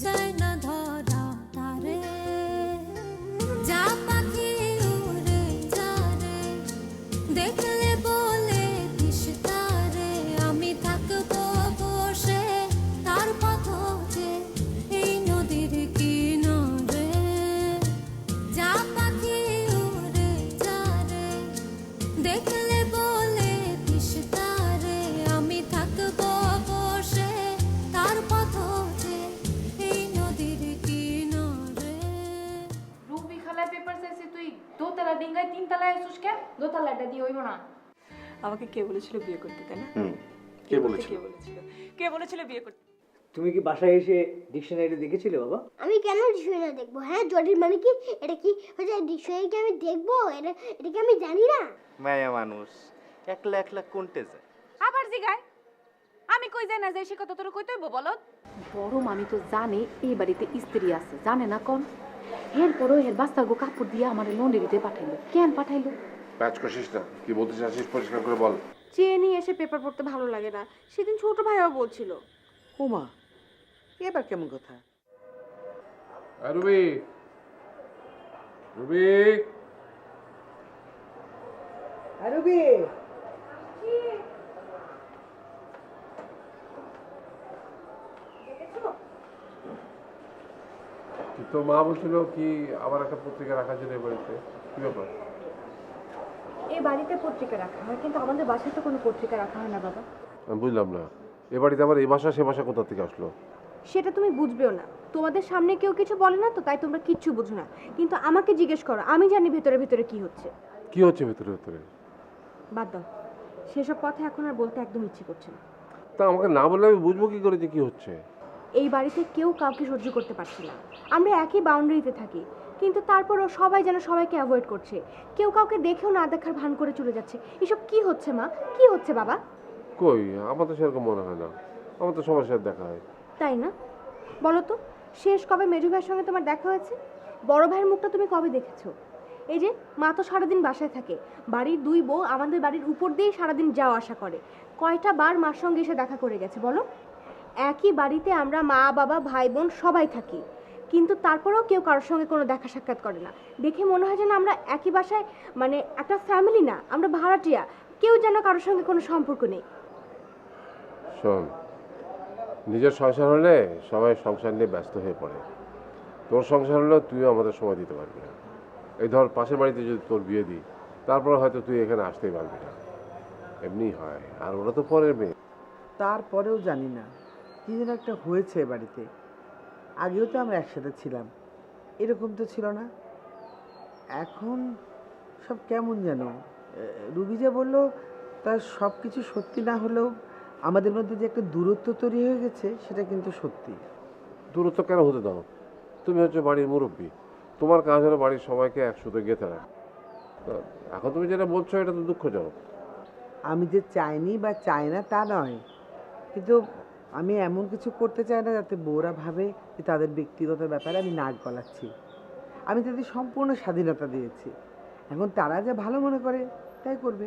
যায় না ধরা তারে যা পাখি উড়ে যারে দেখলে বলে দিস তারে আমি থাকবো বসে তার পথ যে এই নদীর কিনারে যা পাখি উড়ে যারে দেখলে বলে দিস তারে আমি থাকবো বসে তার পথ যে এই নদীর কিনারে। রুবি খালায় পেপার চাইছি, তুই দোতলা ডিঙ্গায় তিনতলায় আসুস কেন? দোতলাটা দিয়ে হইব না। আমাকে কে বলেছিল বিয়ে করতে, তাই না? কে বলেছিল? কে বলেছিল বিয়ে করতে? তুমি কি বাসায় এসে ডিকশনারি দেখেছিলে বাবা? আমি কেন ডিকশনারি দেখবো? হ্যাঁ, জটিল মানে কি? এটা কি হচ্ছে ডিকশনারি কি আমি দেখবো? এটা কি আমি জানি না? মায়া মানুষ একলা একলা কোনটে যায়? আবার জিগায় আমি কই যাই না যাই সে কথা তোর কইতে হইব বলত? বড় মামি তো জানে এই বাড়িতে স্ত্রী আছে, জানে না কোন? এরপরও এর বাস্তাগো কাপড় দিয়ে আমার লন্ড্রিতে পাঠাইলো। কেন পাঠাইলো? প্যাচ করছিস না, কি বলতে চাচ্ছিস পরিষ্কার করে বল। চেয়ে নিয়ে এসে পেপার পড়তে ভালো লাগে না, সেদিন ছোট ভাইও বলছিল। ওমা, এবার কেমন কথা? রুবি, রুবি, রবি, তোর মা বলছিল কি আবার একটা পত্রিকা রাখার জন্য এই বাড়িতে, কি ব্যাপার? এই বাড়িতে পত্রিকা রাখা হয়, কিন্তু আমাদের বাসায় তো কোনো পত্রিকা রাখা হয় না বাবা। আমি বুঝলাম না, এ বাড়িতে আবার এই ভাষা সে ভাষা কোথা থেকে আসলো? সেটা তুমি বুঝবেও না, তোমাদের সামনে কেউ কিছু বলে না তো, তাই তোমরা কিচ্ছু বুঝো না। কিন্তু আমাকে জিজ্ঞেস করো, আমি জানি ভেতরে ভেতরে কি হচ্ছে। কি হচ্ছে ভেতরে ভেতরে? বাদ দাও, সেসব কথা এখন আর বলতে একদম ইচ্ছে করছে না। তা আমাকে না বললে আমি বুঝবো কি করে যে কি হচ্ছে? এই বাড়িতে কেউ কাউকে সহ্য করতে পারছে না। আমরা একই বাউন্ডারিতে থাকি, কিন্তু তারপরও সবাই যেন সবাইকে অ্যাভয়েড করছে। কেউ কাউকে দেখেও না দেখার ভান করে চলে যাচ্ছে। এসব কি হচ্ছে মা? কি হচ্ছে বাবা? কই, আমার তো সেরকম মনে হয় না, আমার তো সবার সাথে দেখা হয়। তাই না? বলো তো, শেষ কবে মেজো ভাইয়ের সঙ্গে তোমার দেখা হয়েছে? বড় ভাইয়ের মুখটা তুমি কবে দেখেছো? এই যে মা তো সারাদিন বাসায় থাকে, বাড়ির দুই বউ আমাদের বাড়ির উপর দিয়েই সারাদিন যাওয়া আসা করে। কয়টা বার মার সঙ্গে এসে দেখা করে গেছে বলো? একই বাড়িতে আমরা মা বাবা ভাই বোন সবাই থাকি, কিন্তু তারপরেও কেউ কারোর সঙ্গে কোনো দেখা সাক্ষাৎ করে না। দেখে মনে হয় যেন আমরা একই বাসায়, মানে একটা ফ্যামিলি না, আমরা ভাড়াটিয়া। কেউ যেন কারোর সঙ্গে কোনো সম্পর্ক নেই। শোন, নিজের সংসার হলে সবাই সংসার নিয়ে ব্যস্ত হয়ে পড়ে। তোর সংসার হলেও তুইও আমাদের সময় দিতে পারবি না। এই ধর, পাশের বাড়িতে যদি তোর বিয়ে দিই, তারপর হয়তো তুই এখানে আসতেই পারবি না। এমনি হয়, আর ওরা তো পরের মেয়ে। তারপরেও জানি না কি যেন একটা হয়েছে এ বাড়িতে। আগেও তো আমরা একসাথে ছিলাম, এরকম তো ছিল না। এখন সব কেমন যেন। রুবি যে বললো, তার সব কিছু সত্যি না হলেও আমাদের মধ্যে যে একটা দূরত্ব তৈরি হয়ে গেছে, সেটা কিন্তু সত্যি। দূরত্ব কেন হতে দাও? তুমি হচ্ছে বাড়ির মুরব্বী, তোমার কাজ হলো বাড়ির সবাইকে একসাথে গেঁথে রাখা। এখন তুমি যেটা বলছো এটা তো দুঃখজনক। আমি যে চাইনি বা চাই না তা নয়, কিন্তু আমি এমন কিছু করতে চাই না যাতে বউরা ভাবে যে তাদের ব্যক্তিগত ব্যাপারে আমি নাক গলাচ্ছি। আমি তাদের সম্পূর্ণ স্বাধীনতা দিয়েছি, এখন তারা যা ভালো মনে করে তাই করবে।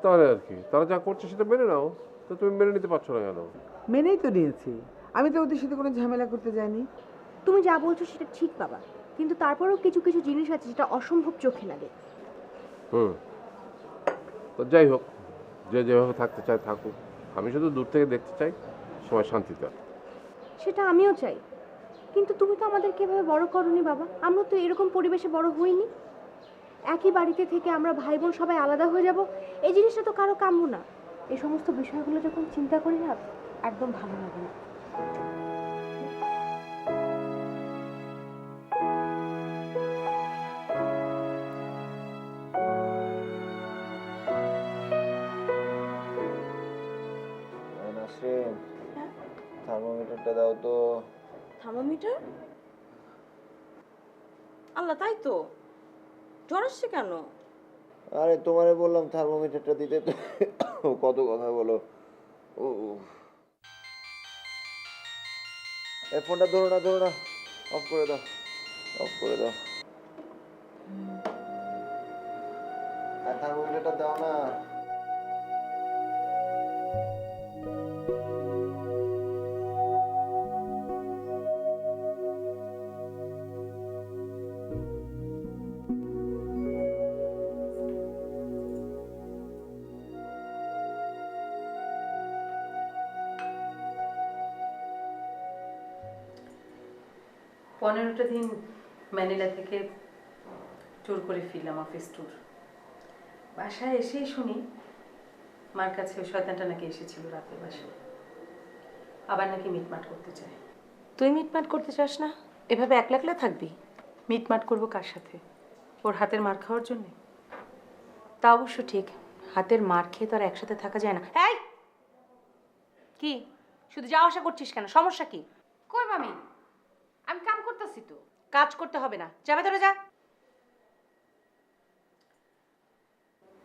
তাহলে আর কি, তারা যা করছে সেটা মেনে নাও। তো তুমি মেনে নিতে পারছো না কেন? মেনেই তো নিয়েছি, আমি তো ওদের সাথে কোনো ঝামেলা করতে যাইনি। তুমি যা বলছো সেটা ঠিক বাবা, কিন্তু তারপরেও কিছু কিছু জিনিস আছে যেটা অসম্ভব চোখে লাগে। তো যাই হোক, যে যেভাবে থাকতে চায় থাকুক। আমি শুধু দূর থেকে দেখতে চাই সবাই শান্তিতে। সেটা আমিও চাই, কিন্তু তুমি তো আমাদেরকে এভাবে বড় করনি বাবা। আমরা তো এরকম পরিবেশে বড় হইনি। একই বাড়িতে থেকে আমরা ভাই বোন সবাই আলাদা হয়ে যাব, এই জিনিসটা তো কারো কাম্য না। এই সমস্ত বিষয়গুলো যখন চিন্তা করি না, একদম ভালো লাগে না। থার্মোমিটারটা দাও তো। থার্মোমিটার? আল্লাহ, তাই তো, জ্বর আসছে কেন? আরে তোমারে বললাম থার্মোমিটারটা দিতে, তো কত কথা বলো। ও এই ফোনটা ধরো না, ধরো না, অফ করে দাও, অফ করে দাও। আর থার্মোমিটারটা দাও না। 15টা দিন ম্যানিলা থেকে ট্যুর করে ফিরলাম, অফিস ট্যুর। বাসায় এসেই শুনি মার কাছে ওই শয়তানটা নাকি এসেছিল রাতে বাসায়, আবার নাকি মিটমাট করতে চায়। তুই মিটমাট করতে চাস না? এভাবে একলা একলা থাকবি? মিটমাট করবো কার সাথে? ওর হাতের মার খাওয়ার জন্যে? তা অবশ্য ঠিক, হাতের মার খেয়ে তো আর একসাথে থাকা যায় না। এই কি শুধু যাওয়া আসা করছিস কেন? সমস্যা কি? কই মামি, আমি কাম করতেছি তো। কাজ করতে হবে না, যাবে তোরা যা।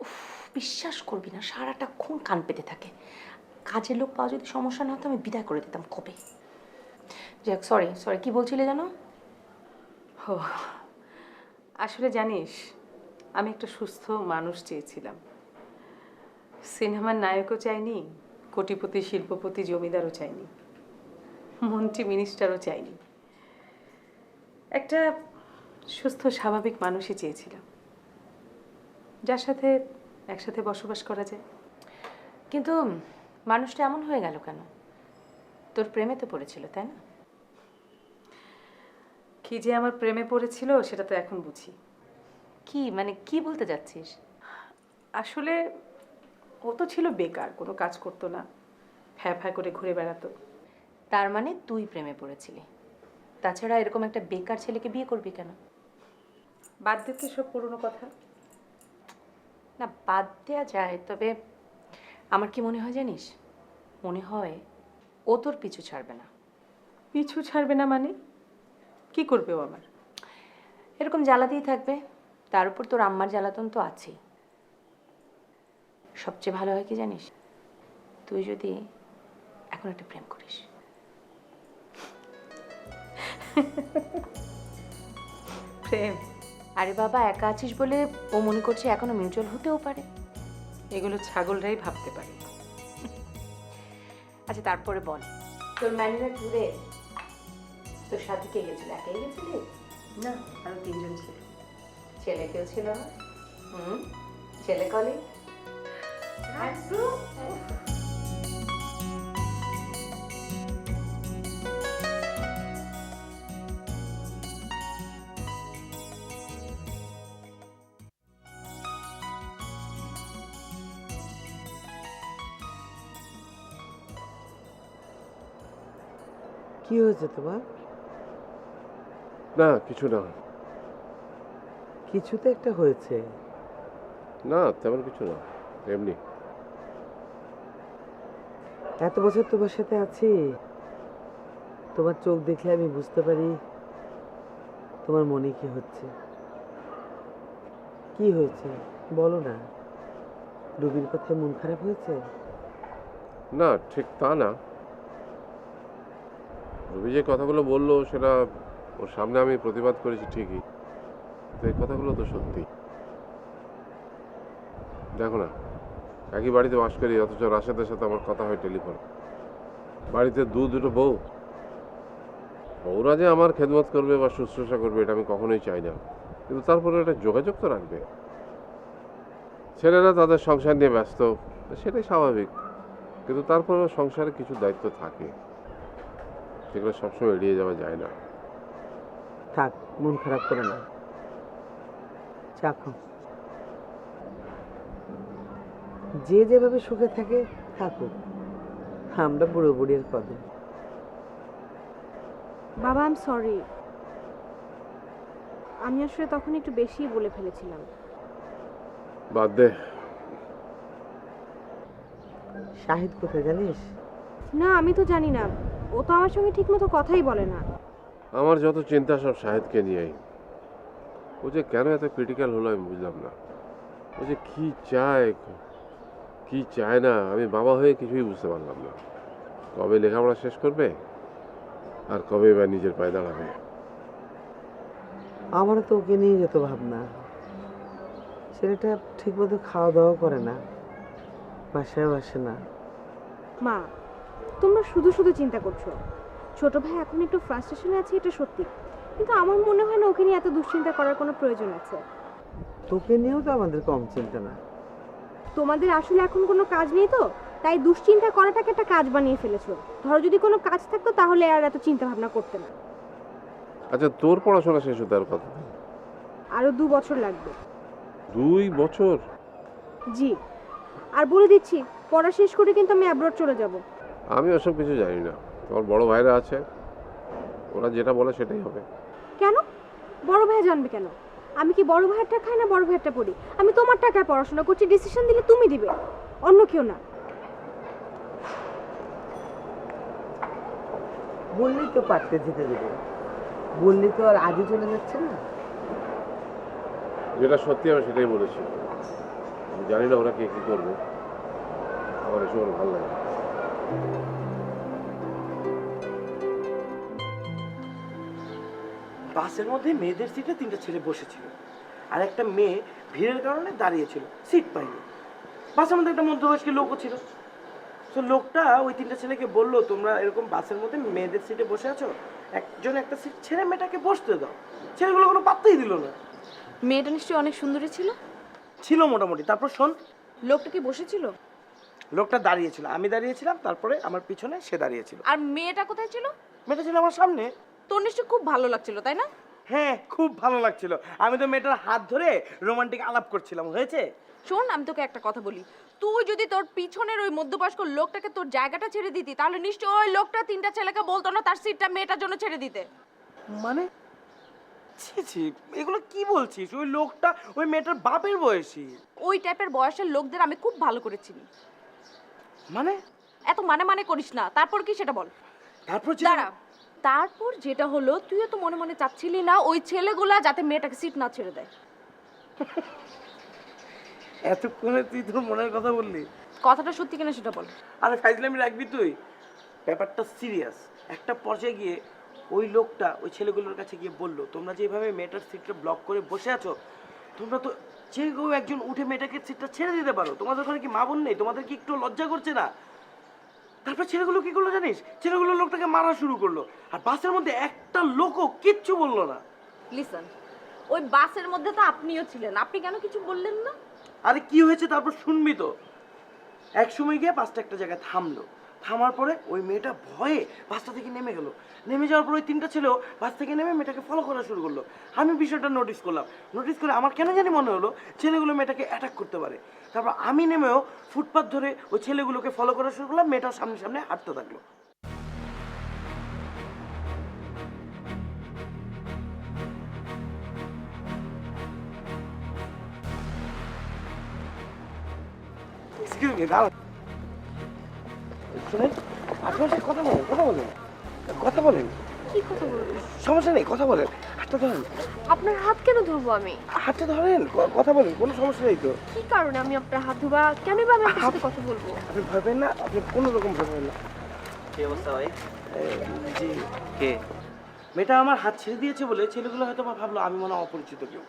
উফ, বিশ্বাস করবি না, সারাটাক্ষণ কান পেতে থাকে। কাজের লোক পাওয়া যদি সমস্যা না হতো আমি বিদায় করে দিতাম কবে। যাক, সরি সরি, কি বলছিলে জানো? ও আসলে জানিস, আমি একটা সুস্থ মানুষ চেয়েছিলাম। সিনেমার নায়কও চাইনি, কোটিপতি শিল্পপতি জমিদারও চাইনি, মন্ত্রী মিনিস্টারও চাইনি। একটা সুস্থ স্বাভাবিক মানুষই চেয়েছিলাম, যার সাথে একসাথে বসবাস করা যায়। কিন্তু মানুষটা এমন হয়ে গেল কেন? তোর প্রেমে তো পড়েছিল, তাই না? কি যে আমার প্রেমে পড়েছিল সেটা তো এখন বুঝি। কি মানে কি বলতে যাচ্ছিস? আসলে ও তো ছিল বেকার, কোনো কাজ করতো না, ফ্যা ফ্যা করে ঘুরে বেড়াতো। তার মানে তুই প্রেমে পড়েছিলি? তাছাড়া এরকম একটা বেকার ছেলেকে বিয়ে করবি কেন? বাদ দিতে সব পুরনো কথা। না, বাদ দেওয়া যায়, তবে আমার কি মনে হয় জানিস? মনে হয় ও তোর পিছু ছাড়বে না। পিছু ছাড়বে না মানে? কি করবে ও আমার? এরকম জ্বালাতেই থাকবে, তার উপর তোর আম্মার জ্বালাতন তো আছেই। সবচেয়ে ভালো হয় কি জানিস? তুই যদি এখন একটা প্রেম করিস। প্রেম? আরে বাবা, একা আছিস বলে ও মনে করছে এখনো মিউচুয়াল হতেও পারে। এগুলো ছাগলরাই ভাবতে পারে। আচ্ছা তারপরে বল, তোর ম্যানিলা ট্যুরে তোর সাথে কে গেছিল? একাই গেছিলি? না, আরো 3 জন ছিল। ছেলে কেউ ছিল না? ছেলে কলে? কি হয়েছে তোমার? না কিছু না। কিছু তো একটা হয়েছে। না তেমন কিছু না, এমনি। এত বছর তোমার সাথে আছি, তোমার চোখ দেখলে আমি বুঝতে পারি তোমার মনে কি হচ্ছে। কি হয়েছে বলো না। রুবির কথায় মন খারাপ হয়েছে? না ঠিক তা না। রবি যে কথাগুলো বললো সেটা ওর সামনে আমি প্রতিবাদ করেছি ঠিকই, তো এই কথাগুলো তো সত্যি। দেখো না, একই বাড়িতে বাস করি, অথচ রাশেদের সাথে আমার কথা হয় টেলিফোন। বাড়িতে দুটো বউ, বউরা যে আমার খেদমত করবে বা শুশ্রূষা করবে এটা আমি কখনোই চাই না, কিন্তু তারপরে একটা যোগাযোগ তো রাখবে। ছেলেরা তাদের সংসার নিয়ে ব্যস্ত, সেটাই স্বাভাবিক, কিন্তু তারপরেও সংসারে কিছু দায়িত্ব থাকে, সেগুলো সবসময় এড়িয়ে যাওয়া যায় না। থাক, মন খারাপ করে না, চা খাও। যে যেভাবে সুখে থাকে থাকুক, আমরা বুড়ো বুড়ির পদে। বাবা, আই এম সরি। আমি আসলে তখন একটু বেশি বলে ফেলেছিলাম। বাদ দে। শাহিদ কোথায় জানিস? না, আমি তো জানি না, ও তো আমার সঙ্গে ঠিকমতো কথাই বলে না। আমার যত চিন্তা সব শাহিদকে নিয়েই। ও যে কেন এত ক্রিটিক্যাল হলো আমি বুঝলাম না। ও যে কি চায় কি চায় না আমি বাবা হয়ে কিছুই বুঝতে পারলাম না। কবে লেখাপড়া শেষ করবে আর কবে বা নিজের পায়ে দাঁড়াবে। আমারও তো ওকে নিয়ে যেত ভাবনা। ছেলেটা ঠিকমতো খাওয়া দাওয়া করে না, বাসায়ও আসে না। মা, তোমরা শুধু শুধু চিন্তা করছো। ছোট ভাই এখন একটু ফ্রাস্ট্রেশনে আছে, এটা সত্যি, কিন্তু আমার মনে হয় না ওকে নিয়ে এত দুশ্চিন্তা করার কোনো প্রয়োজন আছে। তোকে নিয়েও তো আমাদের কম চিন্তা না। তোমাদের আসলে এখন কোনো কাজ নেই তো, তাই দুশ্চিন্তা করাটাকে একটা কাজ বানিয়ে ফেলেছো। ধরো যদি কোনো কাজ থাকতো তাহলে আর এত চিন্তা ভাবনা করতে না। আচ্ছা, তোর পড়াশোনা শেষ হতে আর কতদিন? আরও 2 বছর লাগবে। 2 বছর? জি, আর বলে দিচ্ছি পড়া শেষ করে কিন্তু আমি অ্যাব্রড চলে যাব। আমি ওসব কিছু জানি না। তোমার বড় ভাইরা আছে, ওরা যেটা বলে সেটাই হবে। কেন? বড় ভাই জানবে কেন? আমি কি বড় ভাইয়েরটা খাই না বড় ভাইয়েরটা পড়ি? আমি তোমার টাকায় পড়াশোনা করছি, ডিসিশন দিলে তুমি দিবে, অন্য কেউ না। বললেই তো পারতে যেতে দেবে, বললেই তো আর আজও চলে যাচ্ছে না। যেটা সত্যি আমি সেটাই বলেছি। আমি জানি না ওরা কে কী করবে, আমার এসব ওর ভালো লাগে না। বাসের মধ্যে মেয়েদের সিটে 3টা ছেলে বসেছিল, আর একটা মেয়ে ভিড়ের কারণে দাঁড়িয়েছিল, সিট পাইনি। বাসের মধ্যে একটা মধ্যবয়স্ক লোকও ছিল। তো লোকটা ওই 3টা ছেলেকে বললো, তোমরা এরকম বাসের মধ্যে মেয়েদের সিটে বসে আছো, একজন একটা সিট ছেড়ে মেয়েটাকে বসতে দাও। ছেলেগুলো কোনো পাত্তাই দিল না। মেয়েটা নিশ্চয়ই অনেক সুন্দরী ছিল। ছিল মোটামুটি। তারপর শোন, লোকটা কি বসেছিল? লোকটা দাঁড়িয়েছিল, আমি দাঁড়িয়েছিলাম, তারপরে আমার পিছনে সে দাঁড়িয়েছিল। আর মেয়েটা কোথায় ছিল? মেয়েটা ছিল আমার সামনে। তোর নিশ্চয়ই খুব ভালো লাগছিল, তাই না? হ্যাঁ, খুব ভালো লাগছিল। আমি তো মেয়েটার হাত ধরে রোমান্টিক আলাপ করছিলাম। হয়েছে? শোন, আমি তোকে একটা কথা বলি, তুই যদি তোর পিছনের ওই মধ্যবয়স্ক লোকটাকে তোর জায়গাটা ছেড়ে দিতি, তাহলে নিশ্চয়ই ওই লোকটা 3টা ছেলেকে বলতো না তার সিটটা মেয়েটার জন্য ছেড়ে দিতে। মানে ছি ছি, এগুলো কি বলছিস? ওই লোকটা ওই মেয়েটার বাপের বয়সী। ওই টাইপের বয়সের লোকদের আমি খুব ভালো করে চিনি। মানে এত মানে মানে করিস না, তারপর কি সেটা বল। তারপর দাঁড়া, তারপর যেটা হলো, তুইও তো মনে মনে চাচ্ছিলি না ওই ছেলেগুলা যাতে মেয়েটাকে সিট না ছেড়ে দেয়। এতক্ষণে তুই তোর মনের কথা বললি? কথাটা সত্যি কিনা সেটা বল। আরে ফাইজলামি রাখবি তুই, ব্যাপারটা সিরিয়াস। একটা পর্যায়ে গিয়ে ওই লোকটা ওই ছেলেগুলোর কাছে গিয়ে বললো, তোমরা যেভাবে মেয়েটার সিটটা ব্লক করে বসে আছো, তোমরা তো যে কেউ একজন উঠে মেয়েটাকে সিটটা ছেড়ে দিতে পারো। তোমাদের ওখানে কি মা বোন নেই? তোমাদের কি একটু লজ্জা করছে না? তারপর ছেলেগুলো কি করলো জানিস? ছেলেগুলো লোকটাকে মারা শুরু করলো, আর বাসের মধ্যে একটা লোকও কিচ্ছু বললো না। লিসন, ওই বাসের মধ্যে তো আপনিও ছিলেন, আপনি কেন কিছু বললেন না? আরে কি হয়েছে তারপর শুনবি তো। এক সময় গিয়ে বাসটা একটা জায়গায় থামলো। থামার পরে ওই মেয়েটা ভয়ে বাসটা থেকে নেমে গেল। নেমে যাওয়ার পর ওই 3টা ছেলেও বাস থেকে নেমে মেয়েটাকে ফলো করা শুরু করলো। আমি বিষয়টা নোটিস করলাম। নোটিস করে আমার কেন জানি মনে হলো ছেলেগুলো মেয়েটাকে অ্যাটাক করতে পারে। তারপর আমি নেমেও ফুটপাথ ধরে ওই ছেলেগুলোকে ফলো করা শুরু করলাম। মেয়েটাও সামনে সামনে হাঁটতে থাকলো। এক্সকিউজ মি, দাঁড়ান। শুনেন, আপনার সাথে কথা বলেন, কথা বলেন, কথা বলেন। কি কথা বলবো? সমস্যা নেই, কথা বলেন। হাতটা ধরেন। আপনার হাত কেন ধরবো আমি? হাতটা ধরেন, কথা বলেন, কোনো সমস্যা নেই তো। কি কারণে আমি আপনার হাত ধোবা? কেন বা আমি আপনার সাথে কথা বলবো? আপনি ভয় পেন না, আপনি কোনো রকম ভয় পেন না। কি অবস্থা ভাই? জি। কে? মেয়েটা আমার হাত ছেড়ে দিয়েছে বলে ছেলেগুলো হয়তো বা ভাবলো আমি মনে হয় অপরিচিত কেউ।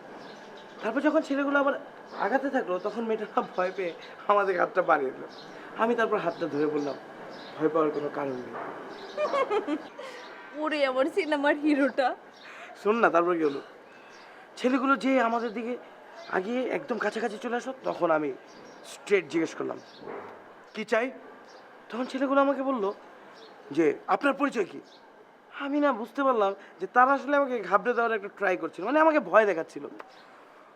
তারপর যখন ছেলেগুলো আবার আগাতে থাকলো, তখন মেয়েটা ভয় পেয়ে আমাদের হাতটা বাড়িয়ে দিল। আমি তারপর হাতটা ধরে বললাম, ভয় পাওয়ার কোনো কারণ নেই। ওরে আমার সিনেমার হিরোটা। শোন না, তারপর কি হলো, ছেলেগুলো যে আমাদের দিকে আগিয়ে একদম কাছাকাছি চলে আসলো, তখন আমি স্ট্রেট জিজ্ঞেস করলাম, কি চাই? তখন ছেলেগুলো আমাকে বললো যে আপনার পরিচয় কি? আমি না বুঝতে পারলাম যে তারা আসলে আমাকে ঘাবড়ে দেওয়ার একটা ট্রাই করছিল, মানে আমাকে ভয় দেখাচ্ছিল।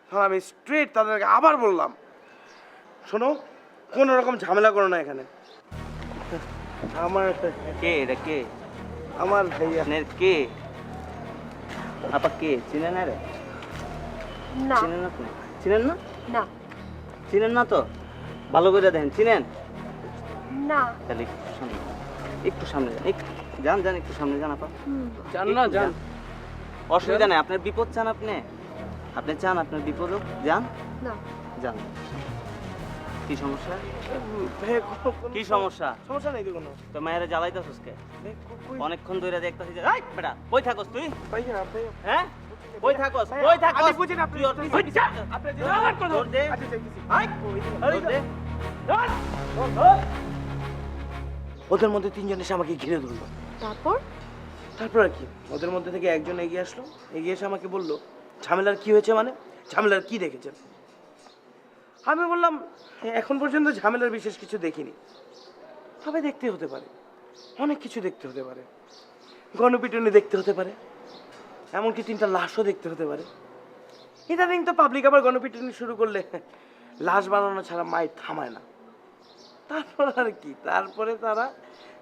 তখন আমি স্ট্রেট তাদেরকে আবার বললাম, শোনো, কোনো রকম ঝামেলা করো না এখানে। আমার কে এটা? কে? আমার ভাইয়া। আপনার কে? আপা কে? চিনেন না রে? না। চিনেন না? আপনি চিনেন না? না। চিনেন না তো? ভালো করে দেখেন, চিনেন? না। তাহলে একটু সামনে, একটু সামনে যান, যান যান, একটু সামনে যান আপা। জান না, জান। অসুবিধা নেই, আপনার বিপদ চান আপনি? আপনি চান আপনার বিপদ হোক? যান না। যান। কি সমস্যা? ভাইয়া, কি সমস্যা? সমস্যা নেই তো কোনো। তো মায়েরা জ্বালাইতেছস কে? কই অনেকক্ষণ ধরে দেখতেছি যে এই বেটা কই থাকস তুই? ভাইয়া, ভাইয়া। হ্যাঁ কই থাকস? কই থাকস? আপনি বুঝেন, আপনি আপনি আমার কথা দৌড় দে। আচ্ছা দেখতেছি। আই দৌড় দে। ওদের মধ্যে 3জন এসে আমাকে ঘিরে ধরলো। তারপর? তারপর আর কি, ওদের মধ্যে থেকে একজন এগিয়ে আসলো। এগিয়ে এসে আমাকে বললো, ঝামেলার কি হয়েছে? মানে ঝামেলার কি দেখেছেন? আমি বললাম, এখন পর্যন্ত ঝামেলার বিশেষ কিছু দেখিনি, তবে দেখতে হতে পারে, অনেক কিছু দেখতে হতে পারে, গণপিটুনি দেখতে হতে পারে। এমনকি 3টা লাশও দেখতে হতে পারে। ইদানিং তো পাবলিক আবার গণপিটুনি শুরু করলে লাশ বানানো ছাড়া মাই থামায় না। তারপর আর কি, তারপরে তারা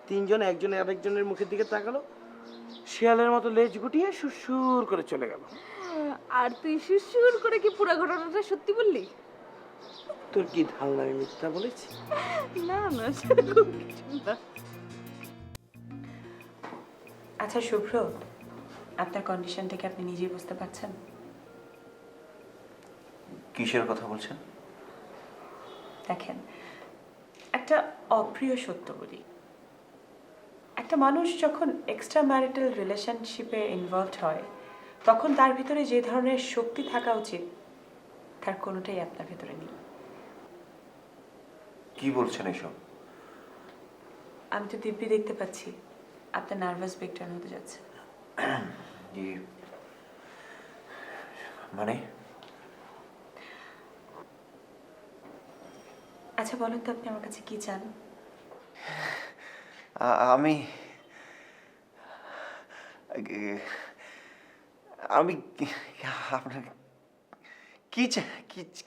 3 জন একজন আরেকজনের মুখের দিকে তাকালো, শিয়ালের মতো লেজ গুটিয়ে সুসুর করে চলে গেল। আর তুই সুসুর করে কি পুরো ঘটনাটা সত্যি বললি? তোর কি ধারণা আমি মিথ্যা বলেছি? না না, সেরকম কিছু না। আচ্ছা শুভ্র, আপনার কন্ডিশনটাকে আপনি নিজেই বুঝতে পারছেন? কিসের কথা বলছেন? দেখেন, একটা অপ্রিয় সত্য বলি, একটা মানুষ যখন এক্সট্রা ম্যারিটাল রিলেশনশিপে ইনভলভড হয় তখন তার ভিতরে যে ধরনের শক্তি থাকা উচিত তার কোনোটাই আপনার ভিতরে নেই। কি বলছেন এসব? আমি তো দিব্যি দেখতে পাচ্ছি আপনার নার্ভাস ব্রেকডাউন হতে যাচ্ছে। মানে? আচ্ছা বলুন তো, আপনি আমার কাছে কি চান? আমি আমি আপনার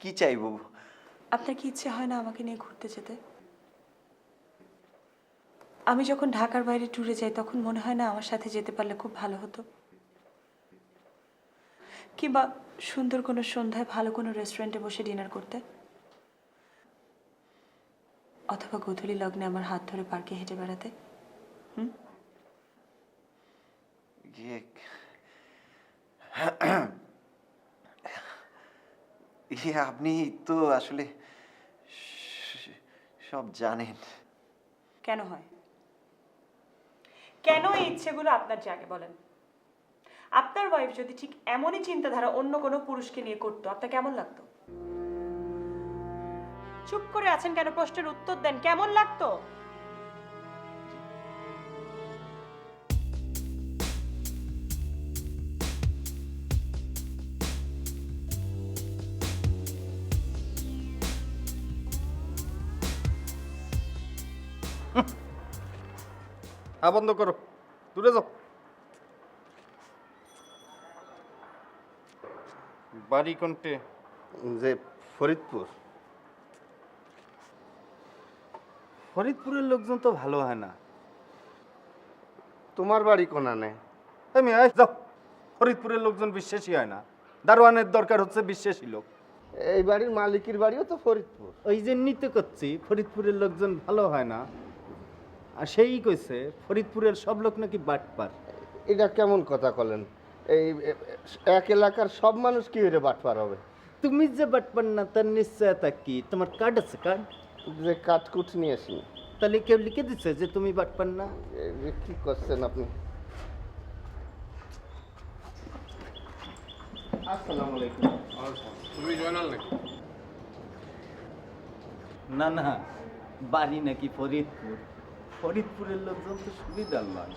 কি চাইবো? আপনার কি ইচ্ছে হয় না আমাকে নিয়ে ঘুরতে যেতে? আমি যখন ঢাকার বাইরে ট্যুরে যাই তখন মনে হয় না আমার সাথে যেতে পারলে খুব ভালো হতো? কিংবা সুন্দর কোনো সন্ধ্যায় ভালো কোনো রেস্টুরেন্টে বসে ডিনার করতে, অথবা গোধূলি লগ্নে আমার হাত ধরে পার্কে হেঁটে বেড়াতে। আপনি তো আসলে সব জানেন। কেন হয়? কেন এই ইচ্ছেগুলো আপনার জাগে বলেন? আপনার ওয়াইফ যদি ঠিক এমনই চিন্তাধারা অন্য কোনো পুরুষকে নিয়ে করতো, আপনার কেমন লাগতো? চুপ করে আছেন কেন? প্রশ্নের উত্তর দেন, কেমন লাগতো? বন্ধ করো, দূরে যাও। বাড়ি কোনটে? যে ফরিদপুর। ফরিদপুরের লোকজন তো ভালো হয় না। তোমার বাড়ি কোনানে? তুমি যাও, ফরিদপুরের লোকজন বিশ্বাসী হয় না। দারোয়ানের দরকার হচ্ছে বিশ্বাসী লোক। এই বাড়ির মালিকের বাড়িও তো ফরিদপুর। ওই জন্যই তো করছি, ফরিদপুরের লোকজন ভালো হয় না। আর সেই কইছে ফরিদপুরের সব লোক নাকি বাটপার। এটা কেমন কথা বলেন? এই এক এলাকার সব মানুষ কি হয়ে বাটপার হবে? তুমি যে বাটপার না তার নিশ্চয়তা কি? তোমার কার্ড আছে? কার্ড? যে কাঠকুট নিয়ে আসি। তাহলে কেউ লিখে দিচ্ছে যে তুমি বাটপার না? কি করছেন আপনি? আসসালামু আলাইকুম। তুমি জয়নাল নাকি? না না, বাড়ি নাকি ফরিদপুর। ফরিদপুরের লোকজন তো সুবিধার নয়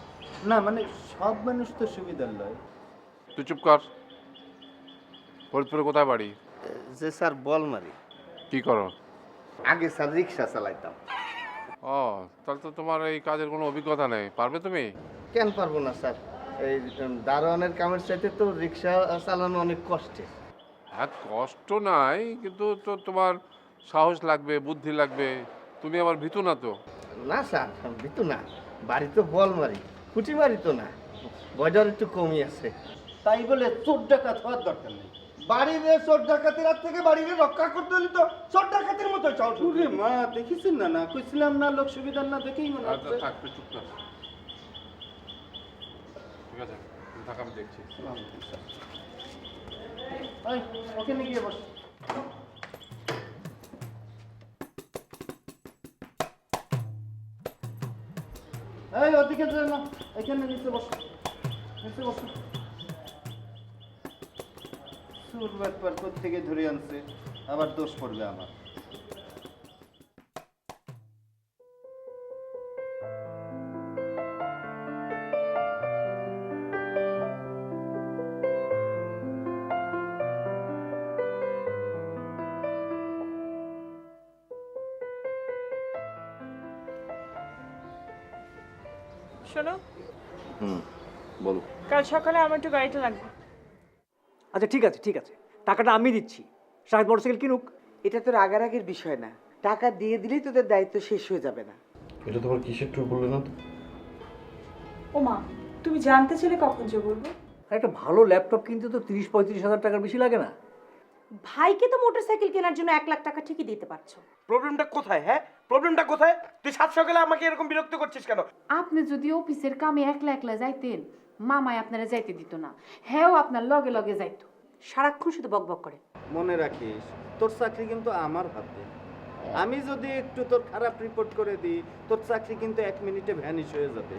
না, মানে সব মানুষ তো সুবিধার নয়। তুই চুপ কর। ফরিদপুরে কোথায় বাড়ি? যে স্যার বলমারি। কি করো? আগে স্যার রিক্সা চালাইতাম। ও, তাহলে তো তোমার এই কাজের কোনো অভিজ্ঞতা নেই। পারবে তুমি? কেন পারবো না স্যার? এই দারোয়ানের কামের চাইতে তো রিক্সা চালানো অনেক কষ্টের। হ্যাঁ, কষ্ট নাই, কিন্তু তো তোমার সাহস লাগবে, বুদ্ধি লাগবে। তুমি আবার ভীতু না তো? না স্যার, ভিতু না। বাড়ি তো বলমারি, খুঁটি মারি তো না। বয়ডার একটু কমই আছে। তাই বলে চোর ডাকাত হওয়ার দরকার নেই। বাড়ির চোর ডাকাতির হাত থেকে বাড়ির রক্ষা করতে হলে তো চোর ডাকাতির মতো চাও। ওরে মা, দেখেছেন না? না কইছিলাম না লোক সুবিধার না দেখেই মনে হচ্ছে। থাক, তুই চুপ কর। ঠিক আছে, তুমি থাক, আমি দেখছি। এই, ওখানে গিয়ে বস। এই ওদিকে যাও না, এখানে নিচে বসো, নিচে বসো। সুর ব্যাপার কোত্থেকে ধরে আনছে, আবার দোষ পড়বে আমার। শোনো, বলো। কাল সকালে আমার একটু গাড়িটা লাগবে। আচ্ছা ঠিক আছে ঠিক আছে, টাকাটা আমি দিচ্ছি, শাহেদ মোটরসাইকেল কিনুক। এটা তো রাগারাগির বিষয় না, টাকা দিয়ে দিলেই তোদের দায়িত্ব শেষ হয়ে যাবে না। এটা তোমার কিসের ট্যুর বললে না তো? ও মা, তুমি জানতে চাইলে কখন যে বলবো? একটা ভালো ল্যাপটপ কিনতে তো 30-35 হাজার টাকার বেশি লাগে না। ভাইকে তো মোটরসাইকেল কেনার জন্য 1 লাখ টাকা ঠিকই দিতে পারছো। প্রবলেমটা কোথায়? হ্যাঁ, প্রবলেমটা কোথায়? তুই সাত সকালে আমাকে এরকম বিরক্ত করছিস কেন? আপনি যদি অফিসের কামে একলা একলা যাইতেন, মামায় আপনারা যাইতে দিত না, হ্যাঁ আপনার লগে লগে যাইতো। সারাক্ষণ শুধু বকবক করে। মনে রাখিস তোর চাকরি কিন্তু আমার হাতে। আমি যদি একটু তোর খারাপ রিপোর্ট করে দিই, তোর চাকরি কিন্তু 1 মিনিটে ভ্যানিশ হয়ে যাবে।